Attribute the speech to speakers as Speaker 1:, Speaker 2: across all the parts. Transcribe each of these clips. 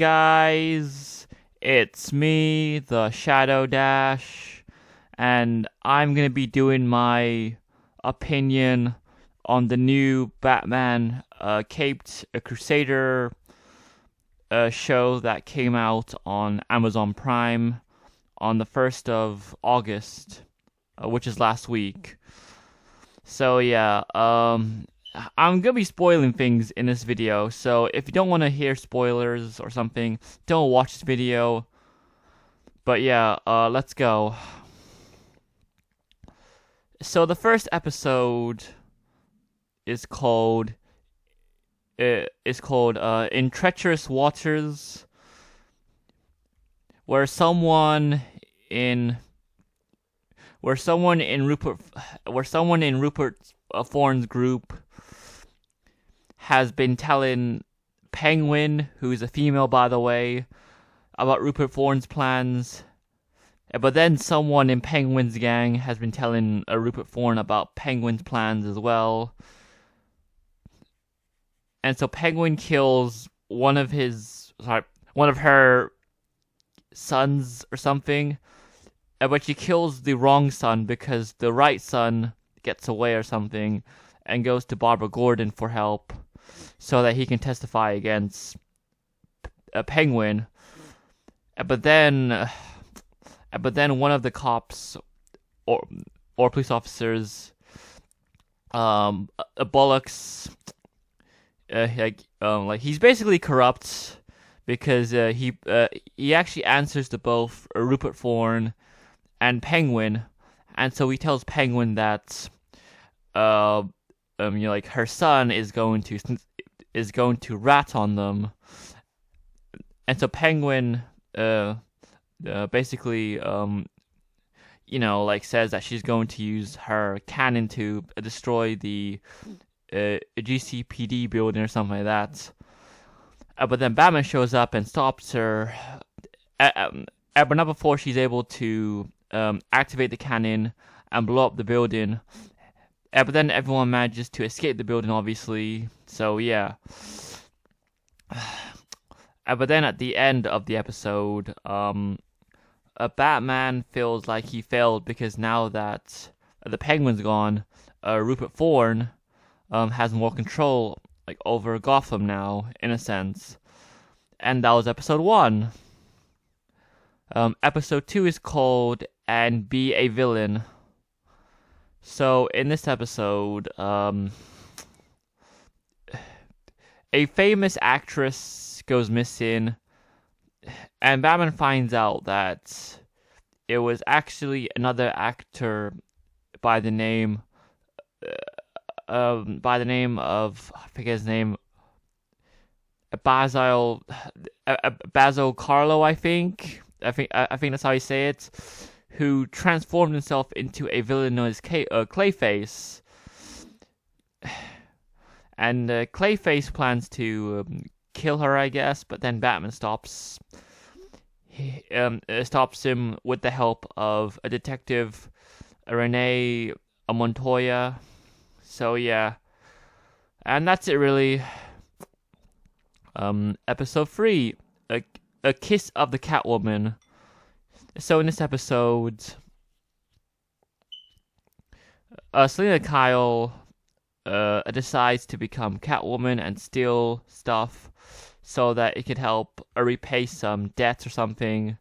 Speaker 1: guys? It's me, the Shadow Dash, and I'm gonna be doing my opinion on the new Batman Caped Crusader show that came out on Amazon Prime on the 1st of August, which is last week. So yeah, I'm gonna be spoiling things in this video, so if you don't want to hear spoilers or something, don't watch this video. But yeah, let's go. So the first episode is called In Treacherous Waters, where someone in Rupert Thorne's group has been telling Penguin, who's a female by the way, about Rupert Thorne's plans. But then someone in Penguin's gang has been telling Rupert Thorne about Penguin's plans as well. And so Penguin kills one of her sons or something. But she kills the wrong son because the right son gets away or something and goes to Barbara Gordon for help so that he can testify against Penguin. But then one of the cops or police officers, Bullocks, he's basically corrupt because he actually answers to both Rupert Thorne and Penguin, and so he tells Penguin that her son is going to rat on them, and so Penguin basically says that she's going to use her cannon to destroy the GCPD building or something like that. But then Batman shows up and stops her, but not before she's able to activate the cannon and blow up the building. But then everyone manages to escape the building, obviously. So yeah. But then at the end of the episode, Batman feels like he failed because now that the Penguin's gone, Rupert Thorne has more control over Gotham now, in a sense. And that was episode 1. Episode 2 is called And Be a Villain. So in this episode, a famous actress goes missing, and Batman finds out that it was actually another actor by the name of, I forget his name, Basil Carlo, I think that's how you say it, who transformed himself into a villain known as Clayface. And Clayface plans to kill her, I guess, but then Batman stops him with the help of a detective, Renee Montoya. So yeah, and that's it really. Episode 3, a Kiss of the Catwoman. So in this episode, Selena Kyle decides to become Catwoman and steal stuff so that it could help repay some debts or something.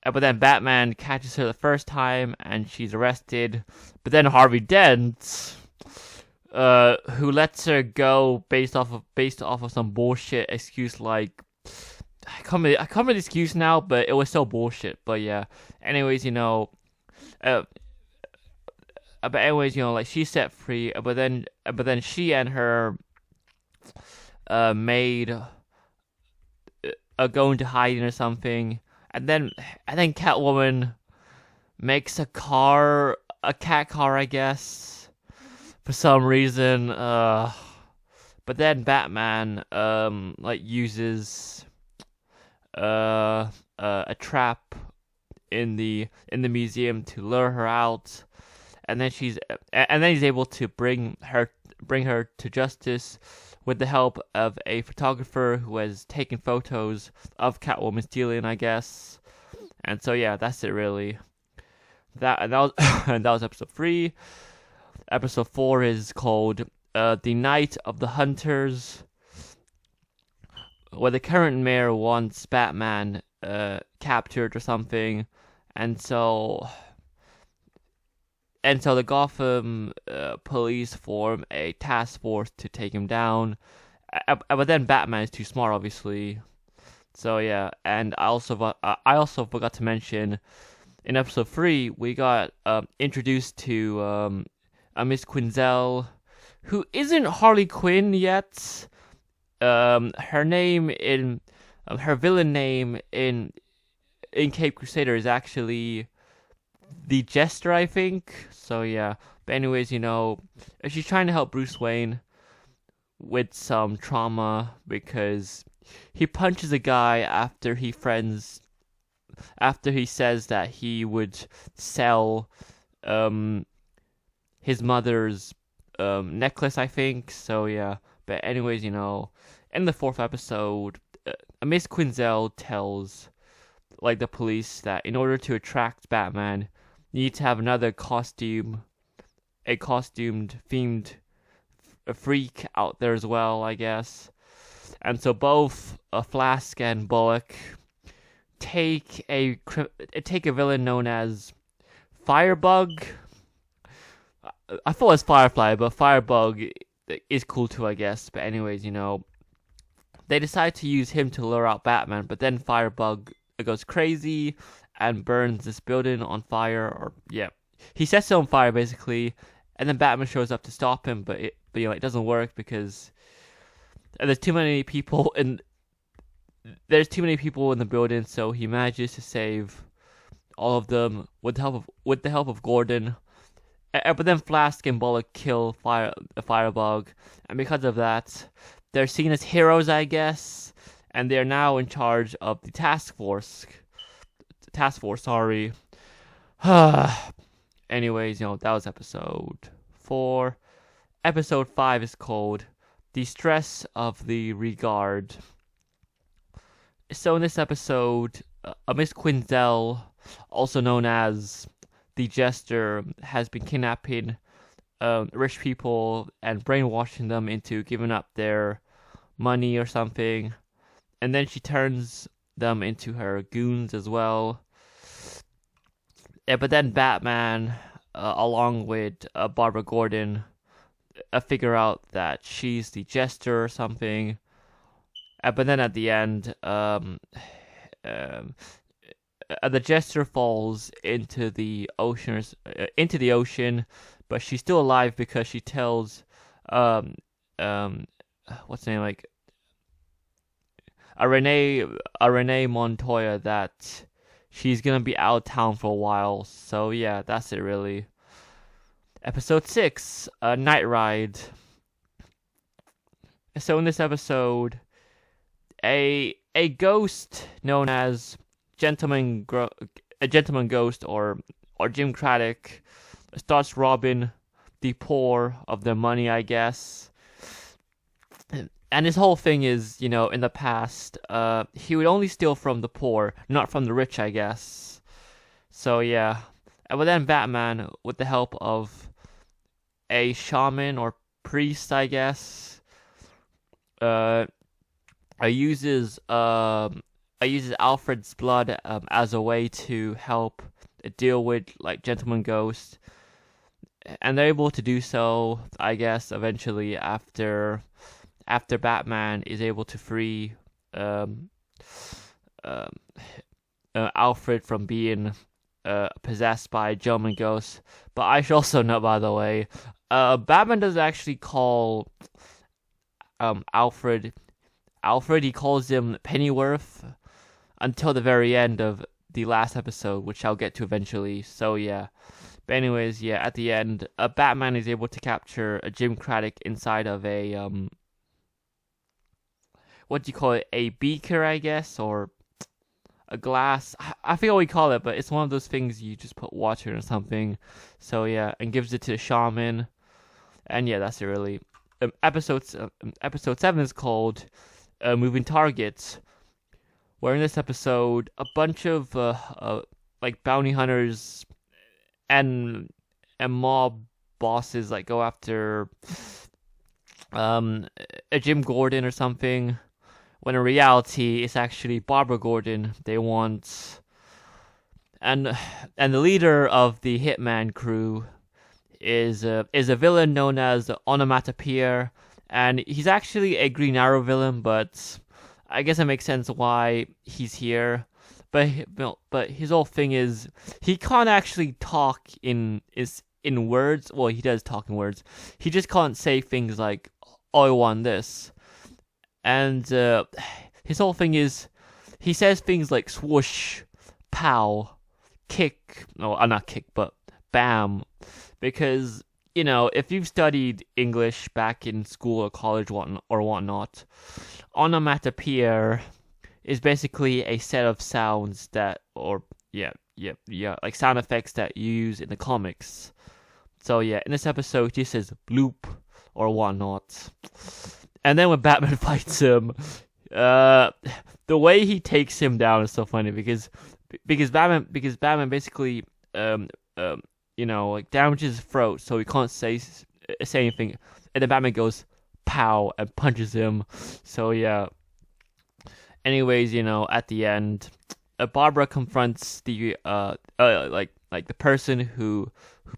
Speaker 1: But then Batman catches her the first time and she's arrested. But then Harvey Dent, who lets her go based off of some bullshit excuse like, I can't remember the excuse now, but it was so bullshit. But yeah, anyways, she's set free, but then she and her maid go into hiding or something, and then Catwoman makes a cat car, I guess, for some reason. But then Batman uses a trap in the museum to lure her out, and then he's able to bring her to justice with the help of a photographer who has taken photos of Catwoman stealing, I guess. And so yeah, that's it really. That was and that was episode 3. Episode 4 is called The Night of the Hunters, where the current mayor wants Batman captured or something, and so the Gotham police form a task force to take him down. But then Batman is too smart, obviously. So yeah, and I also forgot to mention in episode 3 we got introduced to a Miss Quinzel, who isn't Harley Quinn yet. Her name in her villain name in Cape Crusader is actually the Jester, I think. So yeah, but anyways, she's trying to help Bruce Wayne with some trauma because he punches a guy after he says that he would sell his mother's necklace, I think. So yeah, but anyways, in the 4th episode, Miss Quinzel tells the police that in order to attract Batman, you need to have another costumed themed freak out there as well, I guess. And so both Flask and Bullock take a villain known as Firebug. I thought it was Firefly, but Firebug is cool too, I guess. But anyways, they decide to use him to lure out Batman, but then Firebug goes crazy and burns this building on fire, or yeah, he sets it on fire basically, and then Batman shows up to stop him, but it doesn't work because there's too many people in the building, so he manages to save all of them with the help of Gordon. But then Flask and Bullock kill Firebug, and because of that, they're seen as heroes, I guess, and they're now in charge of the task force. Sorry. Anyways, that was episode 4. Episode 5 is called The Stress of the Regard. So in this episode, Miss Quinzel, also known as the Jester, has been kidnapping rich people and brainwashing them into giving up their money or something. And then she turns them into her goons as well. But then Batman, along with Barbara Gordon, figure out that she's the Jester or something. But then at the end, the Jester falls into the ocean, but she's still alive because she tells, what's the name, a Renee Montoya that she's gonna be out of town for a while. So yeah, that's it really. Episode 6, Night Ride. So in this episode, a ghost known as Gentleman Ghost or Jim Craddock starts robbing the poor of their money, I guess. And his whole thing is, in the past, he would only steal from the poor, not from the rich, I guess. So yeah. But then Batman, with the help of a shaman or priest, I guess, uses Alfred's blood as a way to help deal with Gentleman Ghost, and they're able to do so, I guess, eventually after Batman is able to free Alfred from being possessed by Gentleman Ghost. But I should also note, by the way, Batman doesn't actually call Alfred. He calls him Pennyworth until the very end of the last episode, which I'll get to eventually. So yeah. But anyways, yeah, at the end, Batman is able to capture a Jim Craddock inside of a what do you call it? A beaker, I guess, or a glass. I forget what we call it, but it's one of those things you just put water in or something. So yeah, and gives it to the shaman. And yeah, that's it really. episode 7 is called Moving Targets, where in this episode a bunch of like bounty hunters and mob bosses like go after a Jim Gordon or something, when in reality it's actually Barbara Gordon they want. And the leader of the hitman crew is a villain known as Onomatopoeia, and he's actually a Green Arrow villain, but I guess it makes sense why he's here. But his whole thing is he can't actually talk in words. Well, he does talk in words. He just can't say things like, "Oh, I want this," and his whole thing is he says things like swoosh, pow, kick. No, not kick, but bam, because if you've studied English back in school or college or whatnot, onomatopoeia is basically a set of sounds that, or like sound effects that you use in the comics. So yeah, in this episode, he says bloop or whatnot, and then when Batman fights him, the way he takes him down is so funny because Batman basically like damages his throat so he can't say anything, and then Batman goes pow and punches him. So yeah. Anyways, at the end, Barbara confronts the like the person who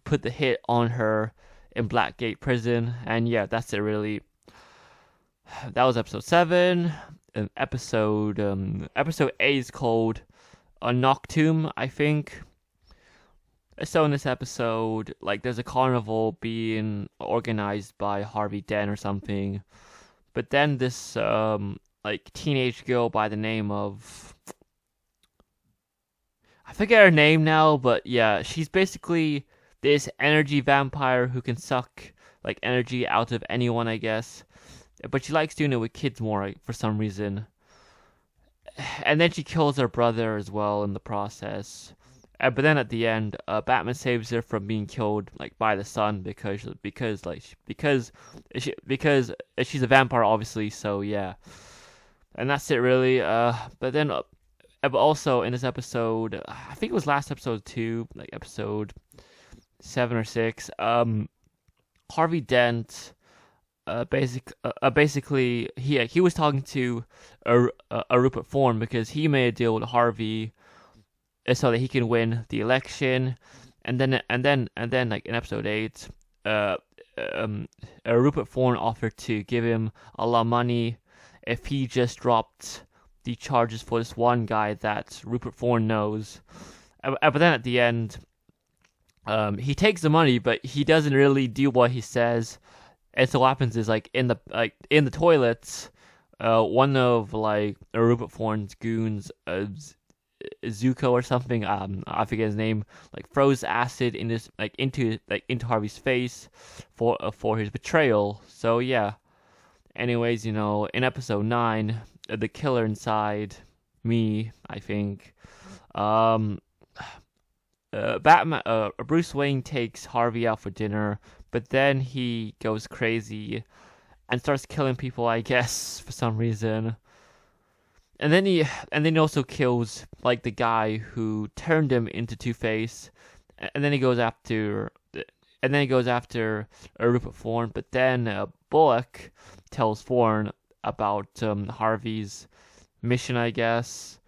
Speaker 1: put the hit on her in Blackgate Prison, and yeah, that's it really. That was episode 7. Episode 8 is called a Noctum, I think. So in this episode, like there's a carnival being organized by Harvey Dent or something, but then this like teenage girl by the name of, I forget her name now, but yeah, she's basically this energy vampire who can suck like energy out of anyone, I guess. But she likes doing it with kids more for some reason. And then she kills her brother as well in the process. But then at the end, Batman saves her from being killed like by the sun because she's a vampire, obviously. So yeah, and that's it really. But then, but also in this episode, I think it was last episode 2, like episode 7 or 6. Harvey Dent, basically he was talking to a Rupert Thorne because he made a deal with Harvey so that he can win the election, and then like in episode 8, Rupert Thorne offered to give him a lot of money if he just dropped the charges for this one guy that Rupert Thorne knows. But then at the end, he takes the money, but he doesn't really do what he says. And so what happens is in the toilets, one of like Rupert Thorne's goons, Zuko or something, I forget his name, like throws acid into Harvey's face for his betrayal. So yeah. Anyways, in episode 9, the killer inside me, I think, Bruce Wayne takes Harvey out for dinner, but then he goes crazy and starts killing people, I guess, for some reason. And then he also kills like the guy who turned him into Two-Face, and then he goes after Rupert Thorne. But then Bullock tells Thorne about Harvey's mission, I guess,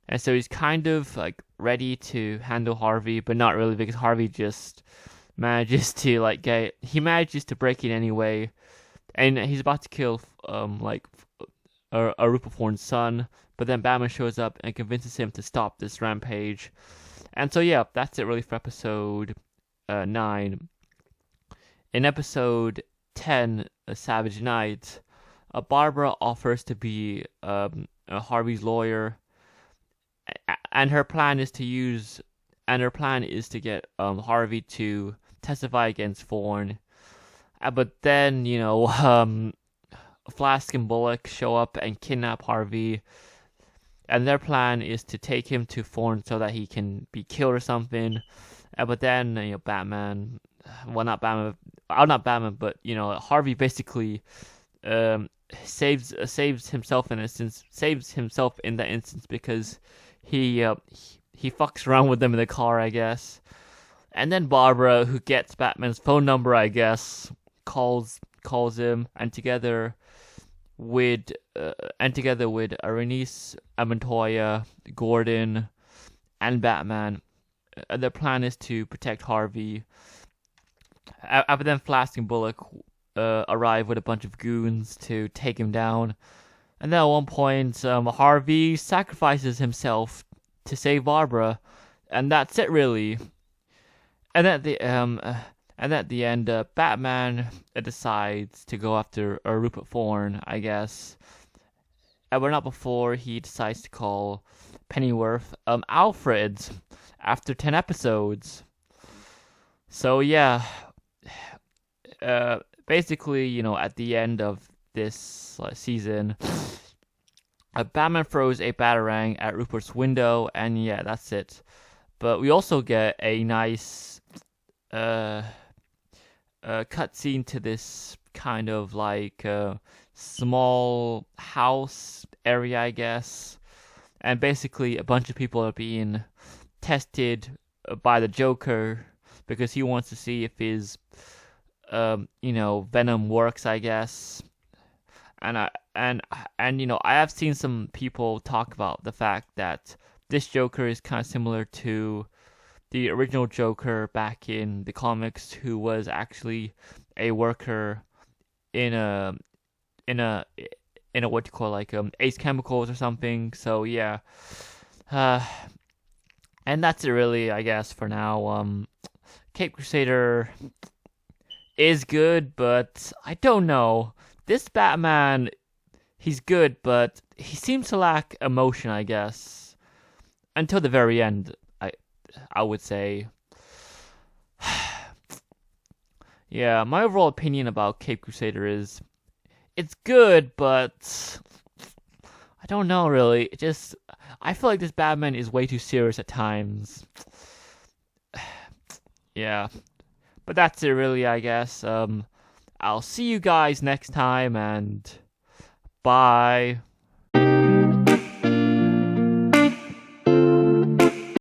Speaker 1: and so he's kind of like ready to handle Harvey, but not really because Harvey just manages to manages to break in anyway, and he's about to kill a Rupert Thorne's son, but then Batman shows up and convinces him to stop this rampage. And so yeah, that's it really for episode 9. In episode 10, A Savage Night, Barbara offers to be Harvey's lawyer, and her plan is to get Harvey to testify against Thorne. But then Flask and Bullock show up and kidnap Harvey, and their plan is to take him to Thorne so that he can be killed or something. But then Batman, well, not Batman, not Batman, but Harvey basically um saves himself in that instance because he fucks around with them in the car, I guess. And then Barbara, who gets Batman's phone number, I guess, calls him, and together with Berenice, Montoya, Gordon, and Batman, their plan is to protect Harvey. After then, Flask and Bullock arrive with a bunch of goons to take him down. And then at one point, Harvey sacrifices himself to save Barbara, and that's it, really. And at the end, Batman decides to go after Rupert Thorne, I guess. But not before he decides to call Pennyworth Alfred after 10 episodes. So yeah, basically, at the end of this season, Batman throws a batarang at Rupert's window, and yeah, that's it. But we also get a nice cutscene to this kind of like small house area, I guess. And basically, a bunch of people are being tested by the Joker because he wants to see if his venom works, I guess. And I have seen some people talk about the fact that this Joker is kind of similar to the original Joker back in the comics, who was actually a worker in a what you call like Ace Chemicals or something. So yeah, and that's it really, I guess, for now. Cape Crusader is good, but I don't know. This Batman, he's good, but he seems to lack emotion, I guess, until the very end. I would say. Yeah, my overall opinion about Cape Crusader is it's good, but I don't know really. I feel like this Batman is way too serious at times. Yeah. But that's it really, I guess. I'll see you guys next time, and bye.